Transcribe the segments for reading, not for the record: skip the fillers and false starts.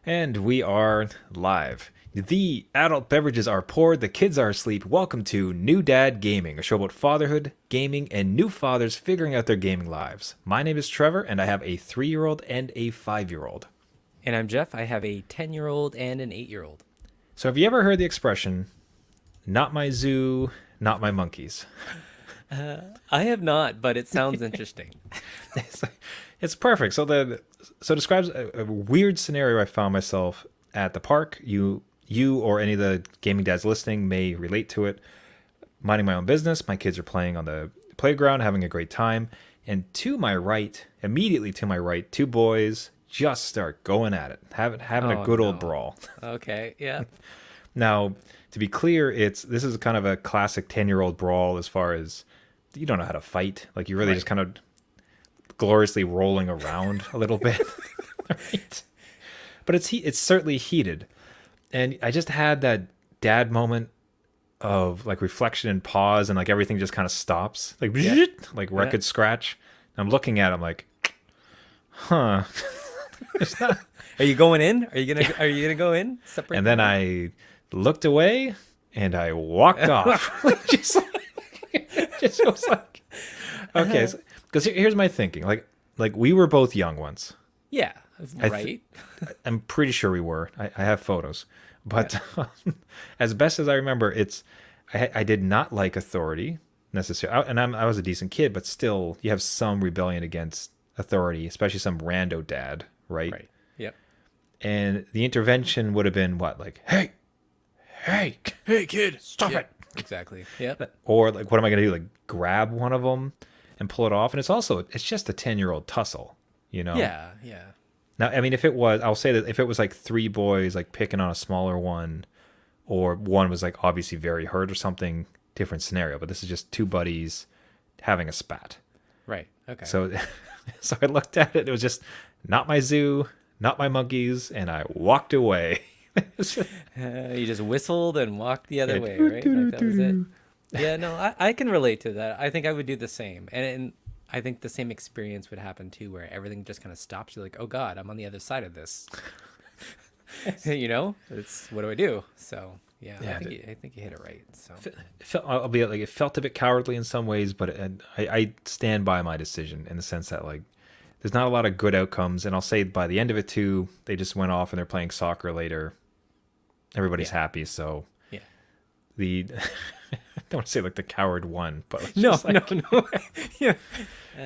And we are live. The adult beverages are poured, the kids are asleep. Welcome to New Dad Gaming, a show about fatherhood, gaming, and new fathers figuring out their gaming lives. My name is Trevor, and I have a 3-year-old and a 5-year-old. And I'm Jeff. I have a 10-year-old and an 8-year-old. So have you ever heard the expression, not my zoo, not my monkeys? I have not, but it sounds interesting. It's, it's perfect. So it describes a weird scenario I found myself at the park. You or any of the gaming dads listening may relate to it. Minding my own business, my kids are playing on the playground, having a great time, and to my right, immediately to my right, two boys just start going at it, having a Oh, good old no. brawl. Okay, yeah. Now, to be clear, this is kind of a classic 10-year-old brawl as far as you don't know how to fight. Like you're really just Right. kind of gloriously rolling around a little bit. Right? But it's certainly heated. And I just had that dad moment of like reflection and pause, and like everything just kind of stops. Like Yeah. like Yeah. record scratch. And I'm looking at him like, huh. It's not. Are you going in? Are you gonna go in? Separate And the then boys? I looked away and I walked off. just just was like okay, because here's my thinking. Like we were both young once. Yeah. I th- Right. I'm pretty sure we were. I have photos, but as best as I remember, I did not like authority necessarily, and I was a decent kid, but still, you have some rebellion against authority, especially some rando dad, right? Right. Yep. And the intervention would have been what, like, hey, kid, stop Yep. it, Exactly. Yep. or like, what am I gonna do? Like, grab one of them and pull it off? And it's just a 10-year-old tussle, you know. Yeah. Yeah. Now, I mean, I'll say that if it was like three boys like picking on a smaller one, or one was like obviously very hurt or something, different scenario. But this is just two buddies having a spat. Right. Okay. So, so I looked at it. It was just not my zoo, not my monkeys, and I walked away. You just whistled and walked the other Yeah. way, right? Like that was it. Yeah. No, I can relate to that. I think I would do the same, and I think the same experience would happen too, where everything just kind of stops. You're like, oh God, I'm on the other side of this. It's what do I do? So yeah, Yeah, I think you hit it right. So I'll be like, it felt a bit cowardly in some ways, but I stand by my decision in the sense that like there's not a lot of good outcomes, and I'll say by the end of it too, they just went off and they're playing soccer later. Everybody's yeah, happy, so yeah. the I don't want to say like the coward won, but it's No, just no, like no. Yeah,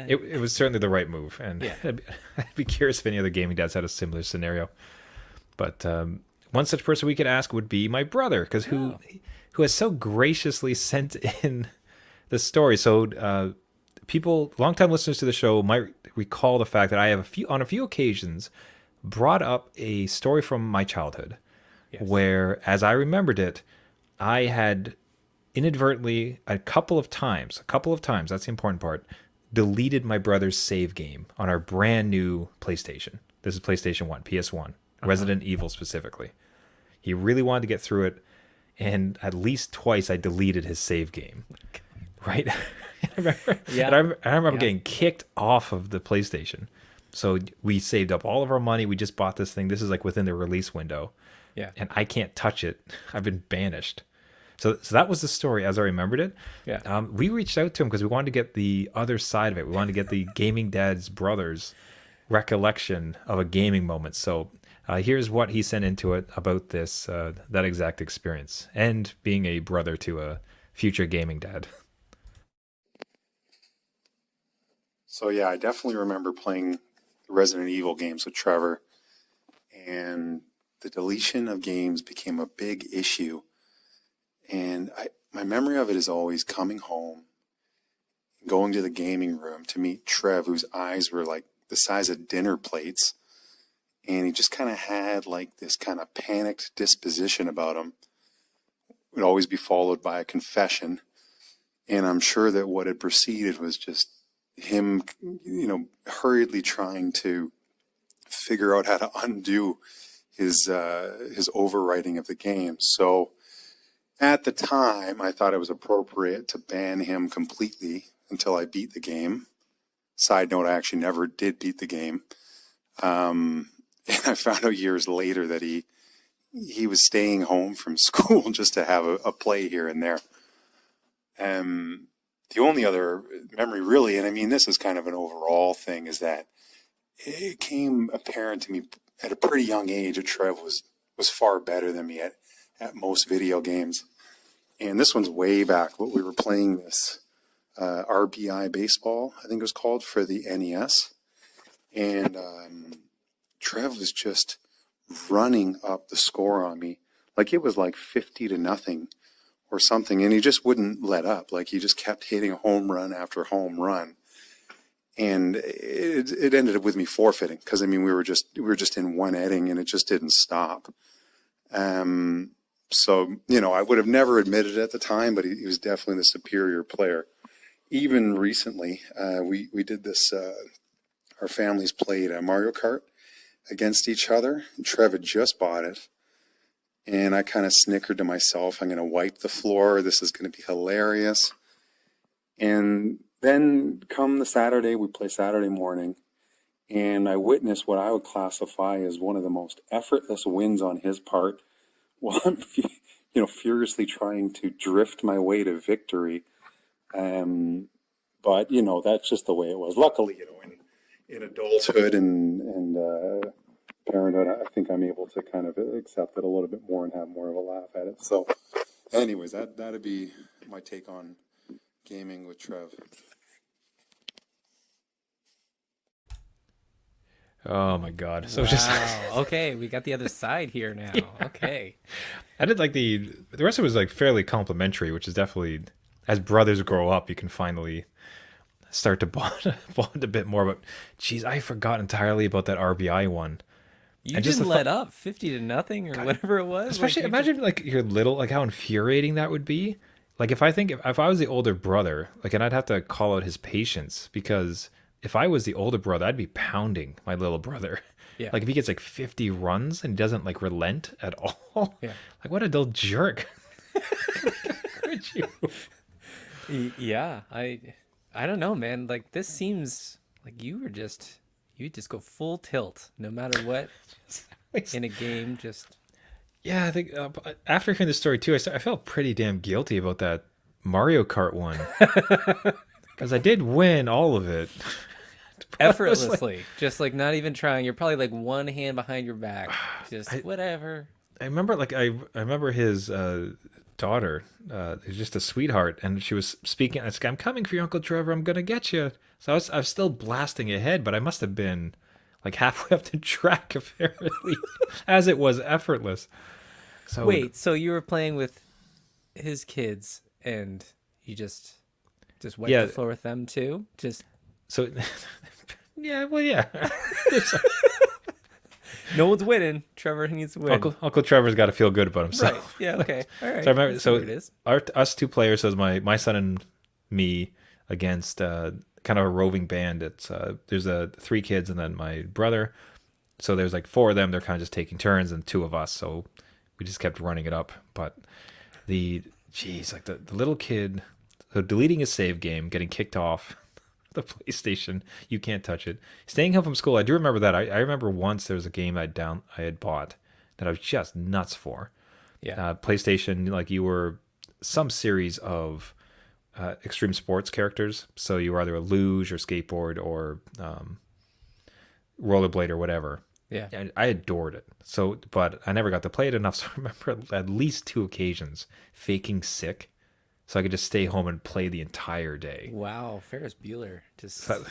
it was certainly the right move, and yeah. I'd be curious if any other gaming dads had a similar scenario. But one such person we could ask would be my brother, because Oh, who has so graciously sent in the story. So people, longtime listeners to the show, might recall the fact that I have on a few occasions brought up a story from my childhood, yes. where, as I remembered it, I had inadvertently a couple of times, that's the important part, deleted my brother's save game on our brand new PlayStation. This is PlayStation 1, PS1, Uh-huh. Resident Evil specifically. He really wanted to get through it, and at least twice I deleted his save game. Right? Yeah, I remember yeah, getting kicked off of the PlayStation. So we saved up all of our money. We just bought this thing. This is like within the release window, yeah, and I can't touch it. I've been banished. So that was the story as I remembered it. yeah. We reached out to him because we wanted to get the other side of it. We wanted to get the gaming dad's brother's recollection of a gaming moment. So here's what he sent into it about that exact experience and being a brother to a future gaming dad. So yeah, I definitely remember playing the Resident Evil games with Trevor, and the deletion of games became a big issue. And my memory of it is always coming home, going to the gaming room to meet Trev, whose eyes were like the size of dinner plates, and he just kind of had like this kind of panicked disposition about him. It would always be followed by a confession, and I'm sure that what had preceded was just him, hurriedly trying to figure out how to undo his overwriting of the game. So at the time, I thought it was appropriate to ban him completely until I beat the game. Side note, I actually never did beat the game. I found out years later that he was staying home from school just to have a play here and there. The only other memory really, and I mean this is kind of an overall thing, is that it came apparent to me at a pretty young age that Trev was far better than me at most video games. And this one's way back, but we were playing this RBI baseball, I think it was called, for the NES. And Trev was just running up the score on me. Like it was like 50-0 or something. And he just wouldn't let up. Like he just kept hitting home run after home run. And it ended up with me forfeiting because I mean we were just in one inning and it just didn't stop. So I would have never admitted it at the time, but he was definitely the superior player. Even recently, we did this. Our families played Mario Kart against each other. Trev had just bought it, and I kind of snickered to myself, I'm going to wipe the floor. This is going to be hilarious. And then come the Saturday, we play Saturday morning, and I witnessed what I would classify as one of the most effortless wins on his part while I'm furiously trying to drift my way to victory. But, that's just the way it was. Luckily, in adulthood and parenthood, I think I'm able to kind of accept it a little bit more and have more of a laugh at it. So anyways, that'd be my take on gaming with Trev. Oh my God. So Wow. just Okay, we got the other side here now. Yeah. Okay. I did like the rest of it was like fairly complimentary, which is definitely, as brothers grow up, you can finally start to bond a bit more. But geez, I forgot entirely about that RBI one. You and didn't let up 50-0 or whatever it was. Especially imagine like you're little, like how infuriating that would be. Like if I was the older brother, like, and I'd have to call out his patience, because if I was the older brother, I'd be pounding my little brother. Yeah. Like if he gets like 50 runs and he doesn't like relent at all. Yeah. Like what a dull jerk. Could you? Yeah. I don't know, man. Like this seems like you just go full tilt no matter what in a game. Just yeah, I think after hearing the story too, I felt pretty damn guilty about that Mario Kart one, because I did win all of it effortlessly, just like not even trying. You're probably like one hand behind your back, just whatever. I remember, like I remember his daughter, who's just a sweetheart, and she was speaking. I was like, "I'm coming for you, Uncle Trevor. I'm gonna get you." So I was still blasting ahead, but I must have been like halfway up the track apparently, as it was effortless. So wait, so you were playing with his kids, and you just wiped the floor with them too? So yeah, well, yeah. No one's winning. Trevor needs to win. Uncle Trevor's got to feel good about himself. Right. Yeah. Okay. All right. So I remember. So it is. Us two players. So it was my son and me against kind of a roving band. It's there's 3 kids and then my brother. So there's like 4 of them. They're kind of just taking turns, and 2 of us. So we just kept running it up. But the little kid, so deleting his save game, getting kicked off the PlayStation, you can't touch it. Staying home from school, I do remember that. I remember once there was a game I had bought that I was just nuts for. Yeah. PlayStation, like you were some series of extreme sports characters. So you were either a luge or skateboard or rollerblade or whatever. Yeah. And I adored it. So, but I never got to play it enough. So I remember at least 2 occasions faking sick, so I could just stay home and play the entire day. Wow, Ferris Bueller. So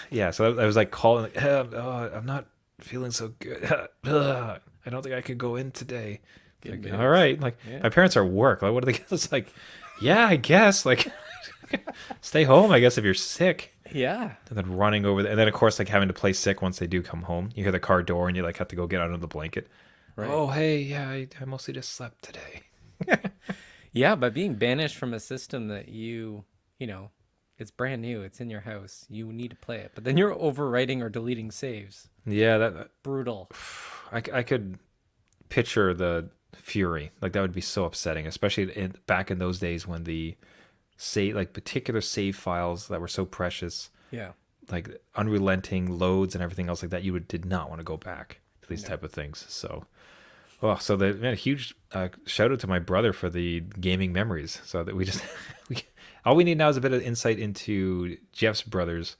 I was like calling, like, I'm not feeling so good. I don't think I could go in today. Like, all right, like my parents are at work. Like, what are they? It's like, yeah, I guess. Like, stay home, I guess, if you're sick. Yeah. And then running over there, and then of course, like having to play sick once they do come home. You hear the car door, and you like have to go get under the blanket. Right. Oh, hey, yeah, I mostly just slept today. Yeah, but being banished from a system that it's brand new, it's in your house, you need to play it, but then you're overwriting or deleting saves. Yeah, that brutal. I could picture the fury. Like that would be so upsetting, especially back in those days when the particular save files that were so precious. Yeah. Like unrelenting loads and everything else like that, you did not want to go back to these type of things. So, so the man, a huge shout out to my brother for the gaming memories. So that we just all we need now is a bit of insight into Jeff's brother's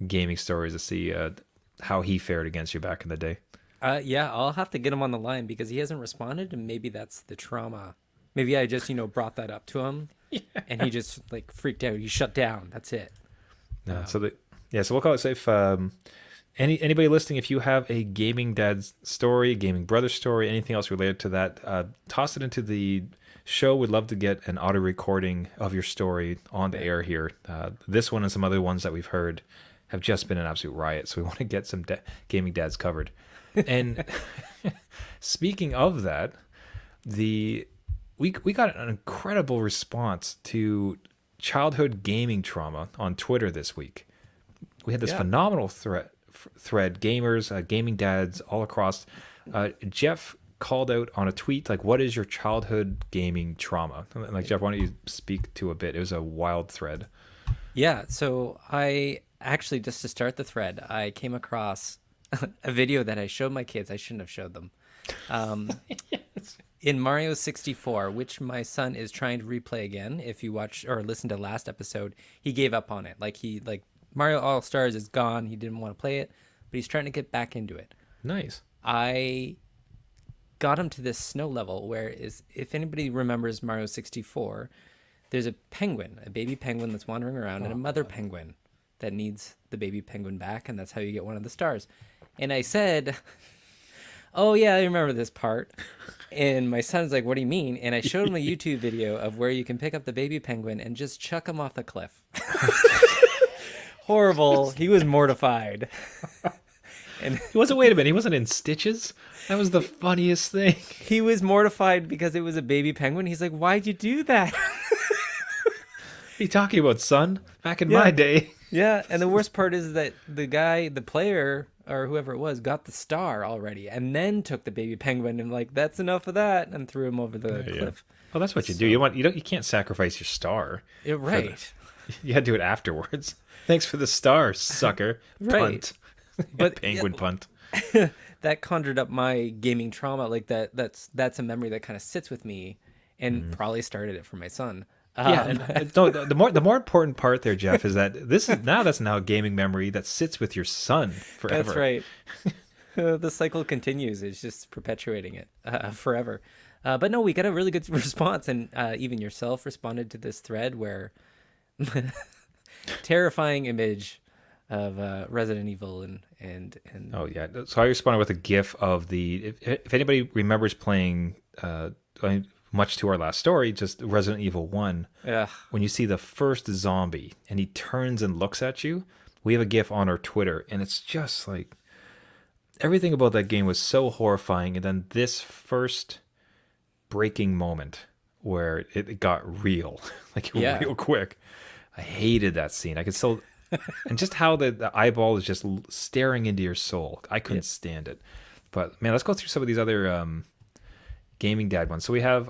gaming stories to see how he fared against you back in the day. Yeah, I'll have to get him on the line because he hasn't responded, and maybe that's the trauma. Maybe I just, brought that up to him, and he just like freaked out. He shut down. That's it. No, so we'll call it safe. Anybody listening, if you have a gaming dad's story, gaming brother story, anything else related to that, toss it into the show. We'd love to get an audio recording of your story on the air here. This one and some other ones that we've heard have just been an absolute riot, so we want to get some gaming dads covered. And speaking of that, we got an incredible response to childhood gaming trauma on Twitter this week. We had this phenomenal thread, gamers, gaming dads all across. Jeff called out on a tweet, like, what is your childhood gaming trauma? Like, Jeff, why don't you speak to a bit? It was a wild thread. Yeah, so I actually, just to start the thread, I came across a video that I showed my kids. I shouldn't have showed them. Yes. In Mario 64, which my son is trying to replay again. If you watch or listen to last episode, he gave up on it. Like Mario All Stars is gone. He didn't want to play it, but he's trying to get back into it. Nice. I got him to this snow level where if anybody remembers Mario 64, there's a penguin, a baby penguin that's wandering around, and a mother penguin that needs the baby penguin back, and that's how you get one of the stars. And I said, oh yeah, I remember this part. And my son's like, what do you mean? And I showed him a YouTube video of where you can pick up the baby penguin and just chuck him off the cliff. Horrible. He was mortified. And He wasn't, wait a minute, he wasn't in stitches? That was the funniest thing. he was mortified because it was a baby penguin. He's like, why'd you do that? What are you talking about, son? Back in my day. Yeah, and the worst part is that the player, or whoever it was, got the star already and then took the baby penguin and like, that's enough of that, and threw him over the cliff. Well, that's what you do. You can't sacrifice your star. Yeah, right. You had to do it afterwards. Thanks for the star, sucker. Right. Punt. But Penguin punt. that conjured up my gaming trauma. Like that's a memory that kind of sits with me, and probably started it for my son. No, the more important part there, Jeff, is that that's now a gaming memory that sits with your son forever. That's right. The cycle continues. It's just perpetuating it forever. But no, we got a really good response, and even yourself responded to this thread where terrifying image of Resident Evil and Oh yeah. So I responded with a GIF of if anybody remembers playing much to our last story, just Resident Evil 1, when you see the first zombie and he turns and looks at you, we have a GIF on our Twitter, and it's just like everything about that game was so horrifying, and then this first breaking moment where it got real, like real quick. I hated that scene. I could still, and just how the eyeball is just staring into your soul. I couldn't stand it. But man, let's go through some of these other gaming dad ones. So we have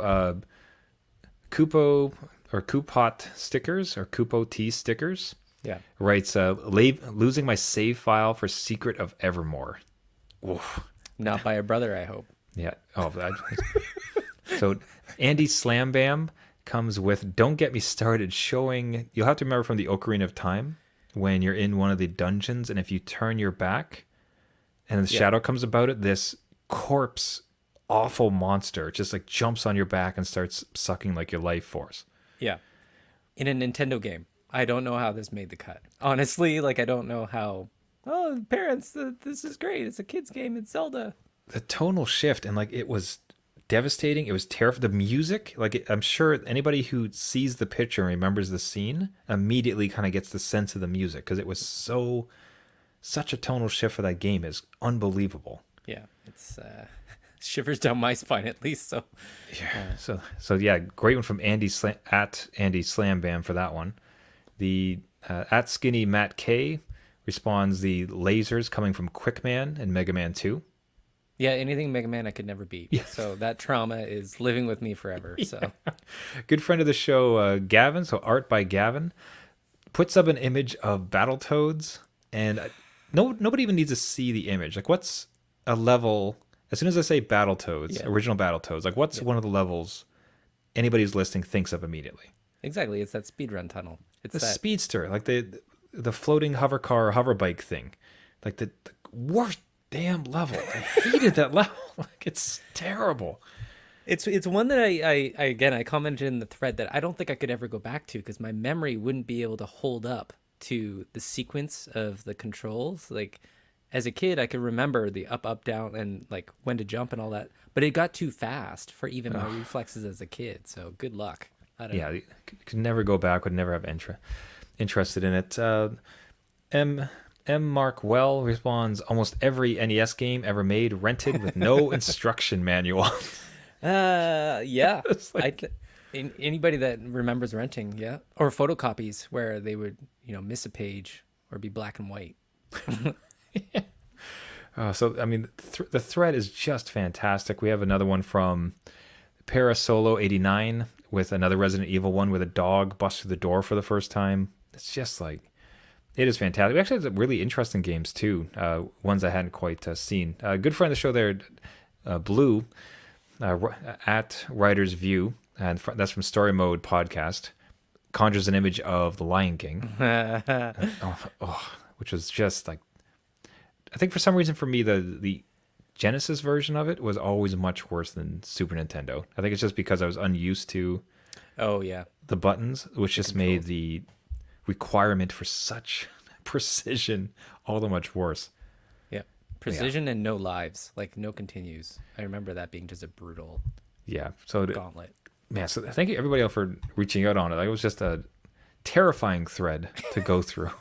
Kupo or Coupot stickers or Kupo T stickers. Yeah. Writes, losing my save file for Secret of Evermore. Oof. Not by a brother, I hope. Yeah. Oh, so Andy Slam Bam comes with "Don't Get Me Started," showing, you'll have to remember from the Ocarina of Time when you're in one of the dungeons, and if you turn your back and the shadow comes about it, this corpse awful monster just like jumps on your back and starts sucking like your life force. Yeah. In a Nintendo game. I don't know how this made the cut. Honestly, like I don't know how. Oh, parents, this is great. It's a kid's game. It's Zelda. The tonal shift, and like it was devastating. It was terrifying. The music, like I'm sure anybody who sees the picture and remembers the scene immediately kind of gets the sense of the music, because it was such a tonal shift for that game is unbelievable. Yeah, it's shivers down my spine at least. So yeah, so yeah, great one from Andy at Andy Slam Bam for that one. The at Skinny Matt K responds, the lasers coming from Quickman and Mega Man 2. Yeah, anything Mega Man I could never beat. Yeah. So that trauma is living with me forever. So good friend of the show, Gavin, so Art by Gavin, puts up an image of Battletoads, and nobody even needs to see the image. Like, what's a level, as soon as I say Battletoads, Yeah. original Battletoads, like what's one of the levels anybody who's listening thinks of immediately? Exactly. It's that speedrun tunnel. It's The that. speedster, like the floating hover car, hover bike thing, like the worst damn level. I hated that level. Like it's terrible. It's one that I again I commented in the thread that I don't think I could ever go back to because my memory wouldn't be able to hold up to the sequence of the controls. Like as a kid, I could remember the up, up, down, and like when to jump and all that. But it got too fast for even my reflexes as a kid. So good luck. I don't know. Yeah, could never go back. Would never have interested in it. M. Mark Well responds: almost every NES game ever made rented with no instruction manual. Yeah. It's like- Anybody that remembers renting, yeah, or photocopies where they would miss a page or be black and white. So I mean, the thread is just fantastic. We have another one from Parasolo 89 with another Resident Evil one with a dog busts through the door for the first time. It's just like, it is fantastic. We actually have some really interesting games too, ones I hadn't quite seen. A good friend of the show there, Blue, at Writer's View, and that's from Story Mode Podcast, conjures an image of The Lion King, which was just like, I think for some reason for me, the Genesis version of it was always much worse than Super Nintendo. I think it's just because I was unused to Oh yeah. the buttons, which just made the requirement for such precision all the much worse. Yeah. Precision and no lives, like no continues. I remember that being just a brutal Yeah. So, gauntlet. man, so thank you everybody else for reaching out on it. Like, it was just a terrifying thread to go through.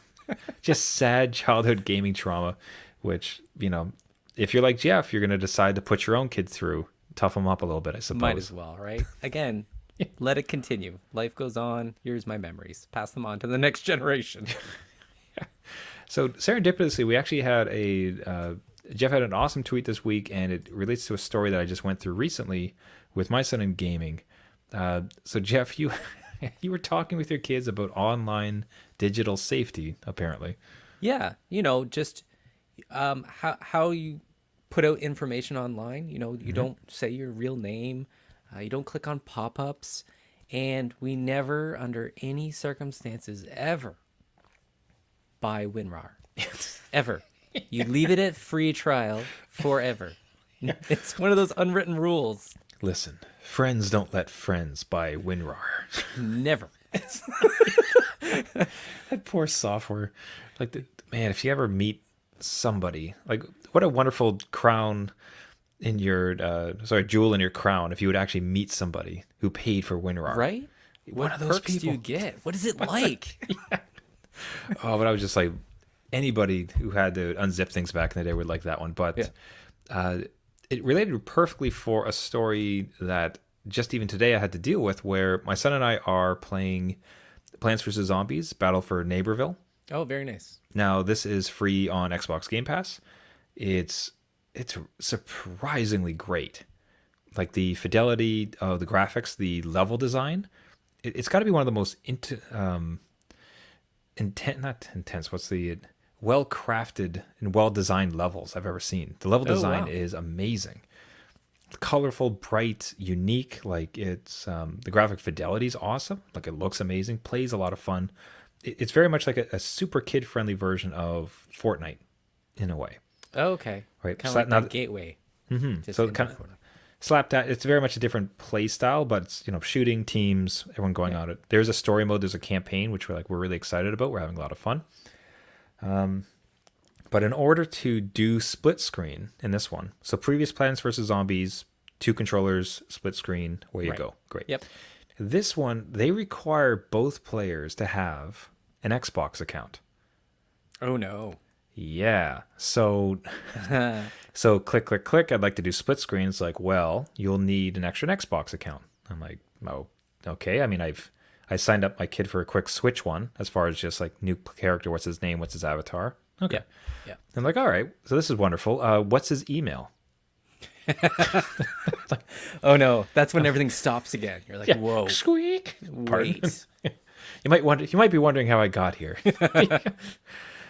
Just sad childhood gaming trauma, which, if you're like Jeff, you're going to decide to put your own kid through, tough them up a little bit, I suppose. Might as well, right? Again, let it continue. Life goes on. Here's my memories. Pass them on to the next generation. So serendipitously, we actually had Jeff had an awesome tweet this week, and it relates to a story that I just went through recently with my son in gaming. So Jeff, you you were talking with your kids about online digital safety, apparently. Yeah, just how you put out information online. You don't say your real name. You don't click on pop-ups, and we never, under any circumstances, ever buy WinRAR. Ever. You leave it at free trial forever. It's one of those unwritten rules. Listen, friends don't let friends buy WinRAR. Never. That poor software. Like, man, if you ever meet somebody, like, what a wonderful crown in your, jewel in your crown if you would actually meet somebody who paid for WinRAR. Right? One What of those perks do you people. get? What is it like? Oh, but I was just like, anybody who had to unzip things back in the day would like that one. But it related perfectly for a story that just even today I had to deal with, where my son and I are playing Plants vs. Zombies, Battle for Naberville. Oh, very nice. Now, this is free on Xbox Game Pass. It's surprisingly great. Like, the fidelity of the graphics, the level design, it's got to be one of the most well-crafted and well-designed levels I've ever seen. The level design wow. is amazing. Colorful, bright, unique. Like, it's the graphic fidelity is awesome. Like, it looks amazing, plays a lot of fun. It's very much like a super kid-friendly version of Fortnite in a way. Oh, okay. Right. Kind So of like that gateway. Just So in kind of Florida. slapped at. It's very much a different play style, but it's shooting teams, everyone going on it. There's a story mode. There's a campaign, which we're really excited about. We're having a lot of fun. But in order to do split screen in this one, so previous Plants vs. Zombies, 2 controllers, split screen, away you Right. go. Great. Yep. This one, they require both players to have an Xbox account. Oh no. Yeah. So click, click, click. I'd like to do split screen. It's like, well, you'll need an extra Xbox account. I'm like, oh, okay. I mean, I signed up my kid for a quick Switch one, as far as just like new character, what's his name, what's his avatar. Okay. Yeah. I'm like, all right. So this is wonderful. What's his email? Oh no. That's when everything stops again. You're like, whoa. Squeak. Pardon? Wait. You might be wondering how I got here.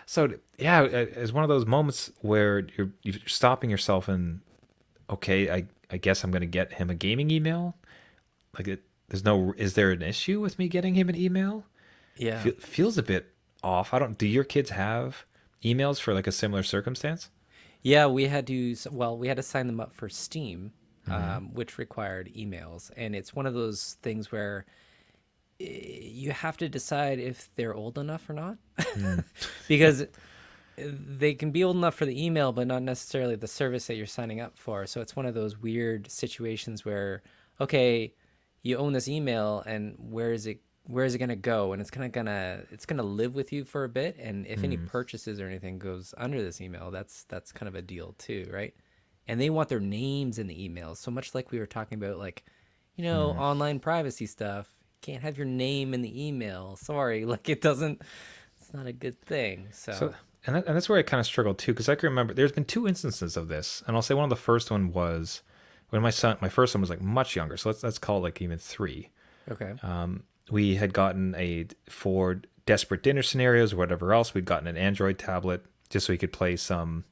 So yeah, it's one of those moments where you're stopping yourself and okay, I guess I'm gonna get him a gaming email. Like there's no, is there an issue with me getting him an email? Yeah. Feels a bit off. I don't. Do your kids have emails for like a similar circumstance? Yeah, we had to sign them up for Steam, which required emails. And it's one of those things where you have to decide if they're old enough or not. Because they can be old enough for the email, but not necessarily the service that you're signing up for. So it's one of those weird situations where, okay, you own this email, and where is it gonna go? And it's gonna live with you for a bit. And if any purchases or anything goes under this email, that's kind of a deal too, right? And they want their names in the emails. So much like we were talking about, like, online privacy stuff. Can't have your name in the email. Sorry, like it's not a good thing. So, So and that's where I kind of struggled too, because I can remember there's been two instances of this, and I'll say one of the first one was when my first one was like much younger, so let's call it like even 3. okay. We had gotten for desperate dinner scenarios or whatever else, we'd gotten an Android tablet just so we could play some.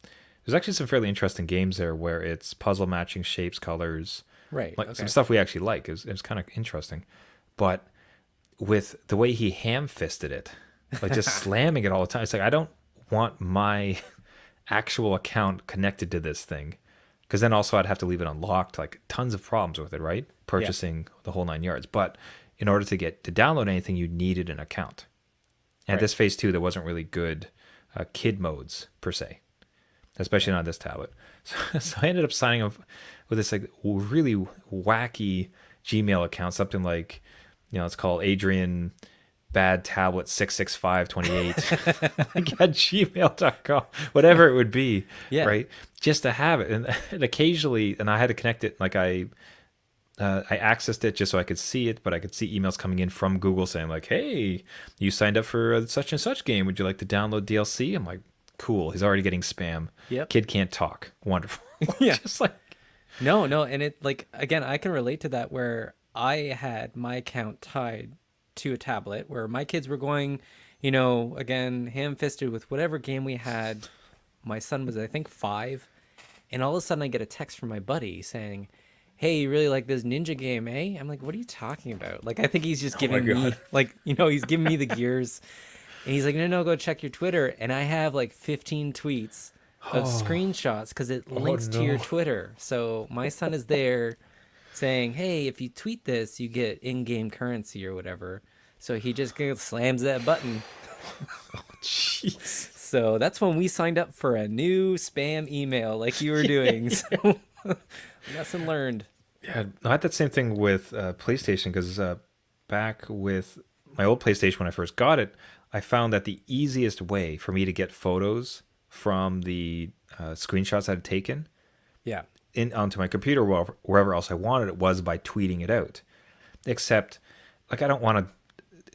There's actually some fairly interesting games there where it's puzzle matching shapes, colors, Right. like Okay. some stuff we actually like. It was kind of interesting, but with the way he ham-fisted it, like just slamming it all the time, it's like I don't want my actual account connected to this thing, because then also I'd have to leave it unlocked, like tons of problems with it, right? Purchasing the whole 9 yards. But in order to get to download anything, you needed an account. And Right. this phase 2, there wasn't really good kid modes per se, especially not on this tablet. So I ended up signing up with this like really wacky Gmail account, something like, it's called Adrian Bad Tablet 66528 like at gmail.com, whatever it would be, Yeah. right? Just to have it. And occasionally, and I had to connect it, like I accessed it just so I could see it, but I could see emails coming in from Google saying like, "Hey, you signed up for such and such game. Would you like to download DLC?" I'm like, "Cool." He's already getting spam. Yep. Kid can't talk. Wonderful. Yeah. Just like, No, no, and it, like, again, I can relate to that where I had my account tied to a tablet where my kids were going, again, ham-fisted with whatever game we had. My son was, I think, 5, and all of a sudden I get a text from my buddy saying, "Hey, you really like this ninja game, eh?" I'm like, "What are you talking about?" Like, I think he's just giving me, God. like, he's giving me the gears, and he's like, "No, no, go check your Twitter," and I have like 15 tweets of screenshots because it links to your no. Twitter. So my son is there saying, "Hey, if you tweet this, you get in-game currency or whatever." So he just slams that button. jeez. So that's when we signed up for a new spam email, like you were doing. So lesson learned. Yeah, I had that same thing with PlayStation, because back with my old PlayStation when I first got it, I found that the easiest way for me to get photos from the screenshots I'd taken Yeah. onto my computer, wherever else I wanted it, was by tweeting it out. Except, like, I don't want to.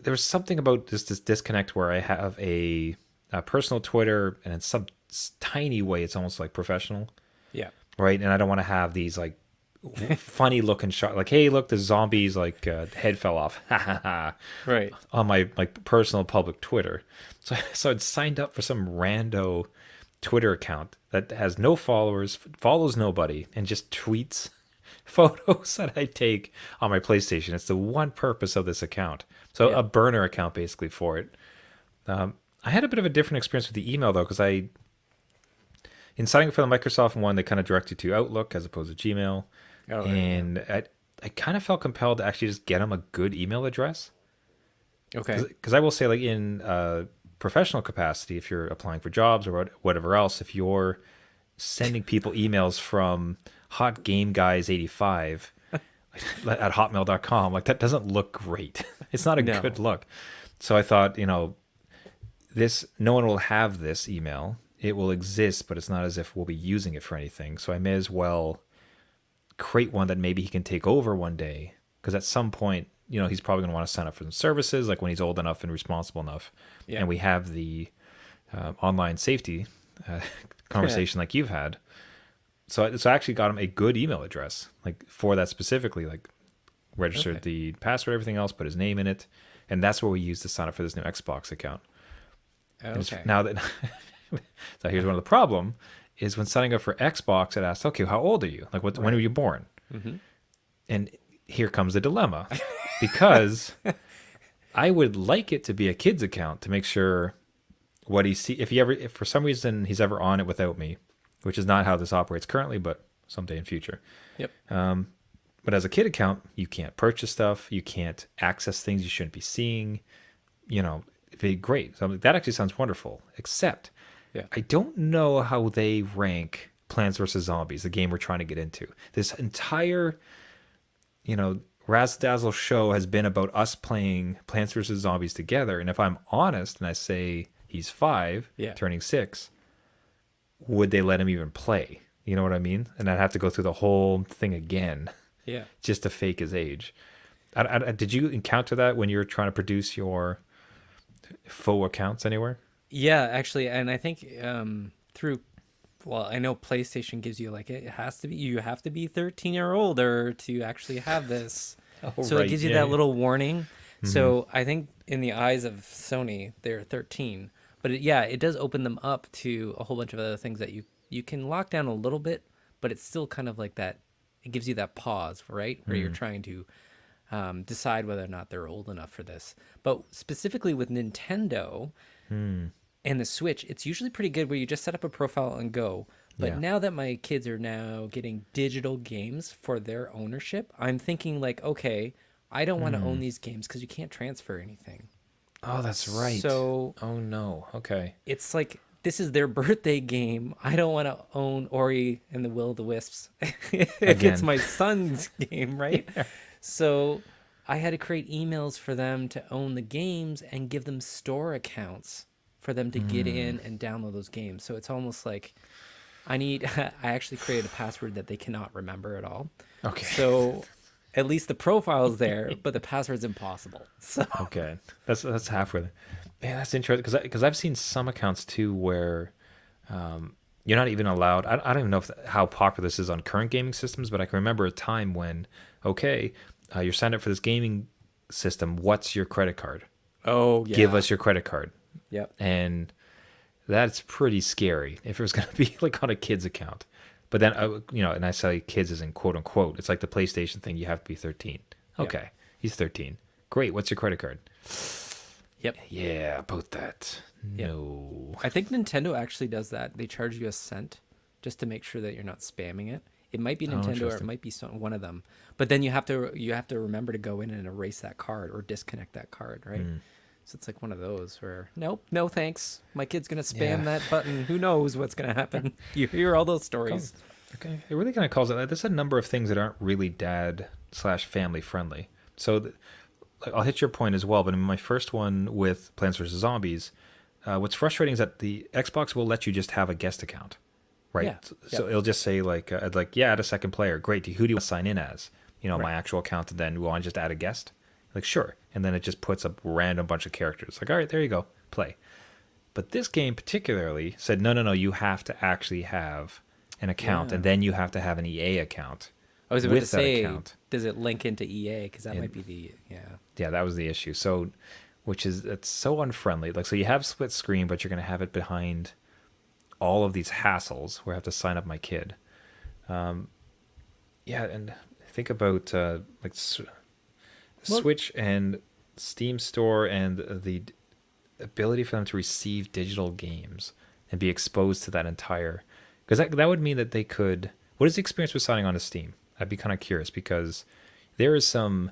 There was something about this disconnect where I have a personal Twitter, and in some tiny way, it's almost like professional, Yeah. right? And I don't want to have these like funny looking shot, like, "Hey, look, the zombie's like head fell off," ha ha ha, Right. on my like personal public Twitter. So I'd signed up for some rando Twitter account that has no followers, follows nobody, and just tweets photos that I take on my PlayStation. It's the one purpose of this account. So Yeah. a burner account basically for it. I had a bit of a different experience with the email though, because in signing up for the Microsoft one, they kind of direct you to Outlook as opposed to Gmail. Oh, right, And I kind of felt compelled to actually just get them a good email address. Okay. Because I will say, like, in professional capacity, if you're applying for jobs or whatever else, if you're sending people emails from hotgameguys85 at hotmail.com, like, that doesn't look great. It's not a No. good look. So I thought, no one will have this email. It will exist, but it's not as if we'll be using it for anything. So I may as well create one that maybe he can take over one day, because at some point, he's probably going to want to sign up for some services, like when he's old enough and responsible enough. Yeah. And we have the online safety conversation like you've had. So I actually got him a good email address, like for that specifically, like registered Okay. the password, everything else, put his name in it. And that's what we used to sign up for this new Xbox account. And Okay. now that so here's one of the problem is when signing up for Xbox, it asks, okay, how old are you? Like, when were you born? Mm-hmm. And here comes the dilemma, because I would like it to be a kid's account to make sure what he see if for some reason he's ever on it without me, which is not how this operates currently, but someday in future. Yep. But as a kid account, you can't purchase stuff, you can't access things you shouldn't be seeing. It'd be great. So I'm like, that actually sounds wonderful. Except, Yeah. I don't know how they rank Plants vs Zombies, the game we're trying to get into. This entire, Razzle Dazzle show has been about us playing Plants vs Zombies together. And if I'm honest and I say he's 5, Yeah. turning 6, would they let him even play? You know what I mean? And I'd have to go through the whole thing again Yeah. just to fake his age. Did you encounter that when you were trying to produce your faux accounts anywhere? Yeah, actually, and I think through, well, I know PlayStation gives you like you have to be 13 or older to actually have this. So right, it gives you yeah, that yeah. little warning. So I think in the eyes of Sony, they're 13. But it does open them up to a whole bunch of other things that you can lock down a little bit, but it's still kind of like that. It gives you that pause, right? Where you're trying to decide whether or not they're old enough for this. But specifically with Nintendo and the Switch, it's usually pretty good where you just set up a profile and go. But Yeah. now that my kids are now getting digital games for their ownership, I'm thinking like, okay, I don't want to own these games because you can't transfer anything. Oh, that's right. So Oh no. Okay. it's like this is their birthday game. I don't want to own Ori and the Will of the Wisps. It's Again. my son's game, right? So I had to create emails for them to own the games and give them store accounts for them to get in and download those games. So it's almost like I actually created a password that they cannot remember at all. Okay. So at least the profile's there, but the password's impossible. So Okay. That's halfway there. Man, that's interesting because I've seen some accounts too where you're not even allowed. I don't even know how popular this is on current gaming systems, but I can remember a time when, okay, you're signed up for this gaming system. What's your credit card? oh yeah. Give us your credit card. Yep. And that's pretty scary if it was going to be like on a kid's account. But then, and I say kids as in quote unquote. It's like the PlayStation thing. You have to be 13. Yeah. Okay, he's 13. Great. What's your credit card? Yep. Yeah, about that. Yep. No. I think Nintendo actually does that. They charge you a cent just to make sure that you're not spamming it. It might be Nintendo or it interesting. might be one of them. But then you have to remember to go in and erase that card or disconnect that card, right? So it's like one of those where nope, no thanks. My kid's gonna spam Yeah. that button. Who knows what's gonna happen? You hear all those stories. Okay, it really kind of calls it. There's a number of things that aren't really dad/family friendly. So I'll hit your point as well. But in my first one with Plants vs Zombies, what's frustrating is that the Xbox will let you just have a guest account, right? Yeah, So yeah. it'll just say add a second player. Great. Who do you want to sign in as? My Right. actual account, and then you want to just add a guest? Like, sure. And then it just puts a random bunch of characters. Like, all right, there you go, play. But this game particularly said, no, you have to actually have an account, Yeah. and then you have to have an EA account. I was about to with that say, account. does it link into EA? Because that might be the Yeah, that was the issue. So, it's so unfriendly. Like, so you have split screen, but you're going to have it behind all of these hassles where I have to sign up my kid. Yeah, and think about Switch and Steam Store and the ability for them to receive digital games and be exposed to that entire. Because that would mean that they could. What is the experience with signing on to Steam? I'd be kind of curious because there is some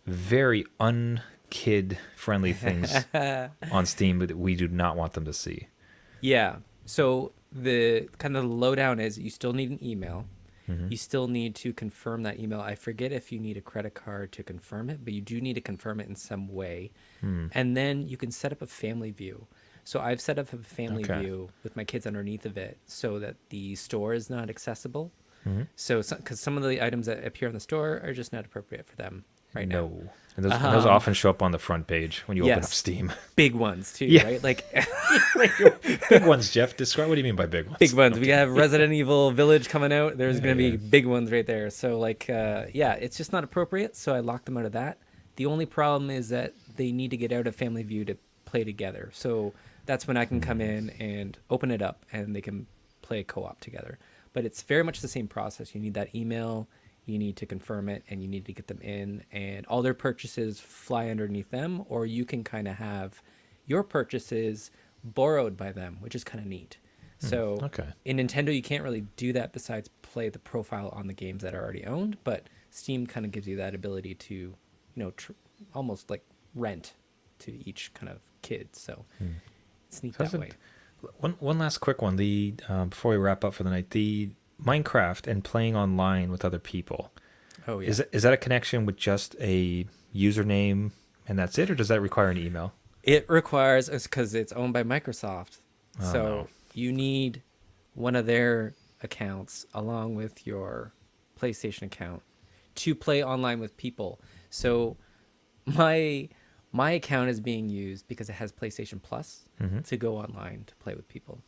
very unkid friendly things on Steam that we do not want them to see. Yeah. So the kind of the lowdown is you still need an email. You still need to confirm that email. I forget if you need a credit card to confirm it, but you do need to confirm it in some way. And then you can set up a family view. So I've set up a family Okay. view with my kids underneath of it so that the store is not accessible. So because some of the items that appear in the store are just not appropriate for them right now. No. And those often show up on the front page when you open up Yes. Steam. Big ones too, Yeah. right? Like Big ones, Jeff. Describe what do you mean by big ones? big ones. We have Resident Evil Village coming out. There's going to be big ones right there. So like, it's just not appropriate. So I locked them out of that. The only problem is that they need to get out of Family View to play together. So that's when I can come in and open it up and they can play co-op together. But it's very much the same process. You need that email, you need to confirm it, and you need to get them in, and all their purchases fly underneath them, or you can kind of have your purchases borrowed by them, which is kind of neat. So okay. in Nintendo, you can't really do that besides play the profile on the games that are already owned, but Steam kind of gives you that ability to, almost like rent to each kind of kid. So it's neat that way. One last quick one. The before we wrap up for the night, the Minecraft and playing online with other people. Oh yeah. Is that a connection with just a username and that's it, or does that require an email? It requires, because it's owned by Microsoft. Oh, So no. you need one of their accounts along with your PlayStation account to play online with people. So my account is being used because it has PlayStation Plus to go online to play with people.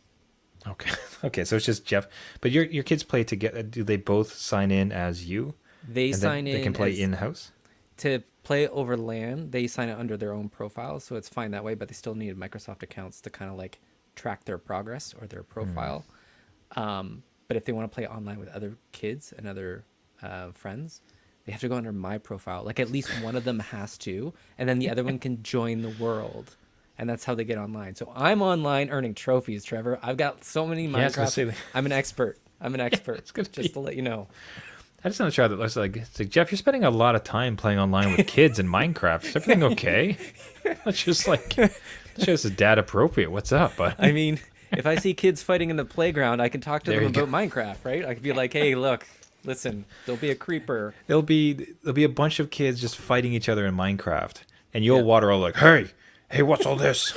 Okay. Okay. So it's just Jeff, but your kids play together. Do they both sign in as you? They And sign then in they can play as- in house. to play over LAN. They sign it under their own profile, so it's fine that way. But they still need Microsoft accounts to kind of like track their progress or their profile. But if they want to play online with other kids and other friends, they have to go under my profile. Like at least one of them has to, and then the other one can join the world, and that's how they get online. So I'm online earning trophies, Trevor. I've got so many Yeah, I was gonna Minecraft. say that. I'm an expert. it's gonna just be- to let you know. I just want to try that. It's like, Jeff, you're spending a lot of time playing online with kids in Minecraft. Is everything okay? It's just like, shows the dad appropriate. What's up, bud? I mean, if I see kids fighting in the playground, I can talk to There them you about Minecraft, right? I could be like, hey, look, listen, don't be a creeper. There'll be a bunch of kids just fighting each other in Minecraft, and you'll Yeah. water all like, hey, what's all this?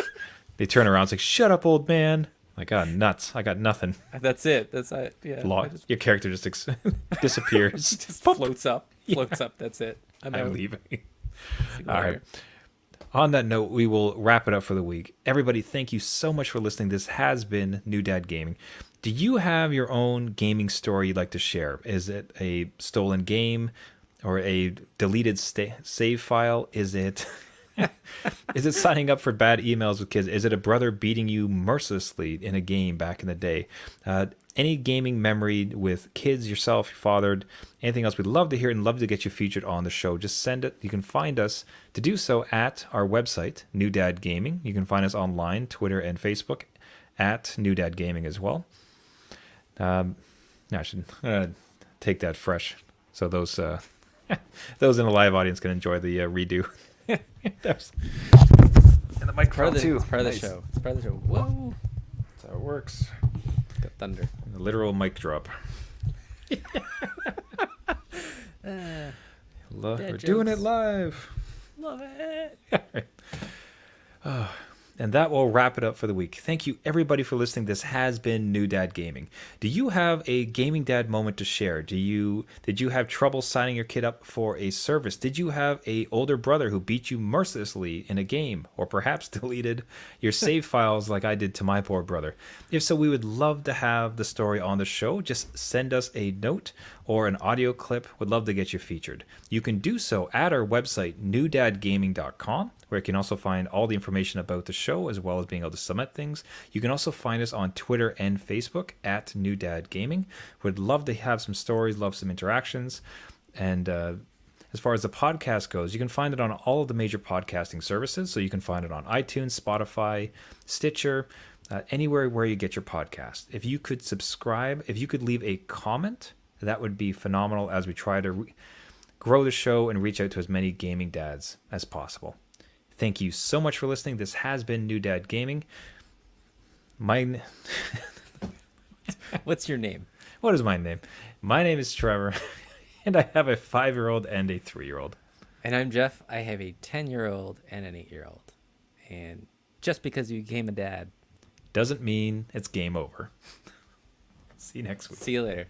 They turn around, it's like, shut up, old man. Like, ah, nuts. I got nothing. That's it. That's it. Yeah. I just Your character just disappears. just floats up. Floats up. That's it. I'm I'm out. leaving. See you All later. right. On that note, we will wrap it up for the week. Everybody, thank you so much for listening. This has been New Dad Gaming. Do you have your own gaming story you'd like to share? Is it a stolen game or a deleted save file? Is it is it signing up for bad emails with kids? Is it a brother beating you mercilessly in a game back in the day? Any gaming memory with kids, yourself, your father, anything else, we'd love to hear and love to get you featured on the show. Just send it. You can find us to do so at our website, New Dad Gaming. You can find us online, Twitter and Facebook at New Dad Gaming as well. I should take that fresh so those those in the live audience can enjoy the redo. And the microphone too. It's part of the Nice. show. It's part of the show. Whoa. That's how it works. Got thunder. A literal mic drop. Dad We're doing it jokes. live. Love it. And that will wrap it up for the week. Thank you, everybody, for listening. This has been New Dad Gaming. Do you have a gaming dad moment to share? Did you have trouble signing your kid up for a service? Did you have a older brother who beat you mercilessly in a game, or perhaps deleted your save files like I did to my poor brother? If so, we would love to have the story on the show. Just send us a note or an audio clip. Would love to get you featured. You can do so at our website, newdadgaming.com, where you can also find all the information about the show as well as being able to submit things. You can also find us on Twitter and Facebook at New Dad Gaming. Would love to have some stories, love some interactions. And as far as the podcast goes, you can find it on all of the major podcasting services. So you can find it on iTunes, Spotify, Stitcher, anywhere where you get your podcast. If you could subscribe, if you could leave a comment, that would be phenomenal as we try to grow the show and reach out to as many gaming dads as possible. Thank you so much for listening. This has been New Dad Gaming. What's your name? What is my name? My name is Trevor, and I have a 5-year-old and a 3-year-old. And I'm Jeff. I have a 10-year-old and an 8-year-old. And just because you became a dad, Doesn't mean it's game over. See you next week. see you later.